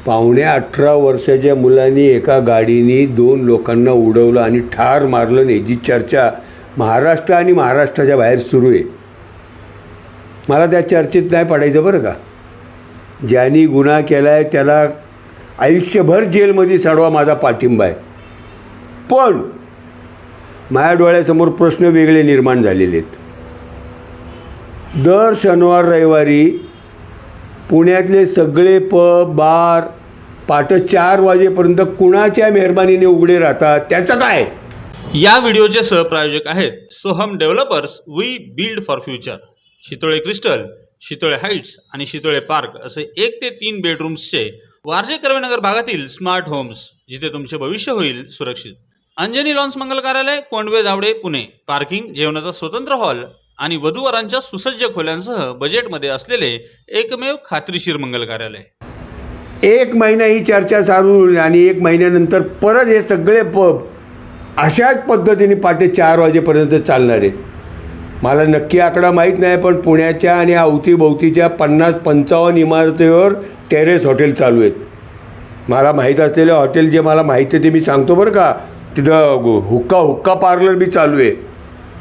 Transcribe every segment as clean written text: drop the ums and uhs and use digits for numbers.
18 वर्षाच्या मुलांनी एका गाडीने 2 लोकांना उडवलं आणि ठार मारलं नाही, जी चर्चा महाराष्ट्र आणि महाराष्ट्राच्या बाहेर सुरू आहे. मला त्या चर्चेत नाही पडायचं बरं का. ज्यांनी गुन्हा केला आहे त्याला आयुष्यभर जेलमध्ये सडवा माझा पाठिंबा आहे. पण माझ्या डोळ्यासमोर प्रश्न वेगळे निर्माण झालेले आहेत. दर शनिवार रविवारी पुण्यातले सगळे पब बार पहाटे 4 वाजेपर्यंत कुणाच्या मेहरबानीने उघडे राहतात, त्याचं काय? या व्हिडिओचे सहप्रायोजक आहेत Soham Developers, we build for future. Shitole Crystal, Shitole Heights आणि शितोळे पार्क असे 1 ते 3 बेडरूम्सचे वारजे कर्वेनगर भागातील स्मार्ट होम्स, जिथे तुमचे भविष्य होईल सुरक्षित. अंजनी लॉन्स मंगल कार्यालय, कोंडवे धावडे, पुणे. पार्किंग, जेवणाचा स्वतंत्र हॉल आणि वधूवरांच्या सुसज्ज खोल्यांसह बजेटमध्ये असलेले एकमेव खात्रीशीर मंगल कार्यालय. 1 महिना ही चर्चा चालू होईल आणि 1 महिन्यानंतर परत हे सगळे पब अशाच पद्धतीने पहाटे 4 वाजेपर्यंत चालणार आहे. मला नक्की आकडा माहीत नाही, पण पुण्याच्या आणि अवतीभोवतीच्या 50-55 इमारतीवर टेरेस हॉटेल चालू आहेत. मला माहीत असलेले हॉटेल जे मला माहिती आहे ते मी सांगतो बरं का. तिथं हुक्का पार्लर बी चालू आहे.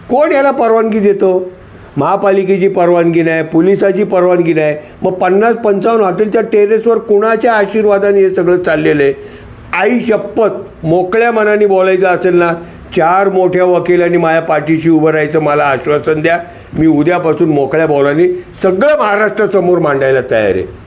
कोण याला परवानगी देतो? महापालिकेची परवानगी नाही, पोलिसाची परवानगी नाही. मग 50-55 हॉटेलच्या टेरेसवर कुणाच्या आशीर्वादाने हे सगळं चाललेलं आहे? आई शपथ, मोकळ्या मनाने बोलायचं असेल ना, 4 मोठ्या वकिलांनी माझ्या पाठीशी उभं राहायचं मला आश्वासन द्या. मी उद्यापासून मोकळ्या बोलाने सगळं महाराष्ट्रासमोर मांडायला तयार आहे.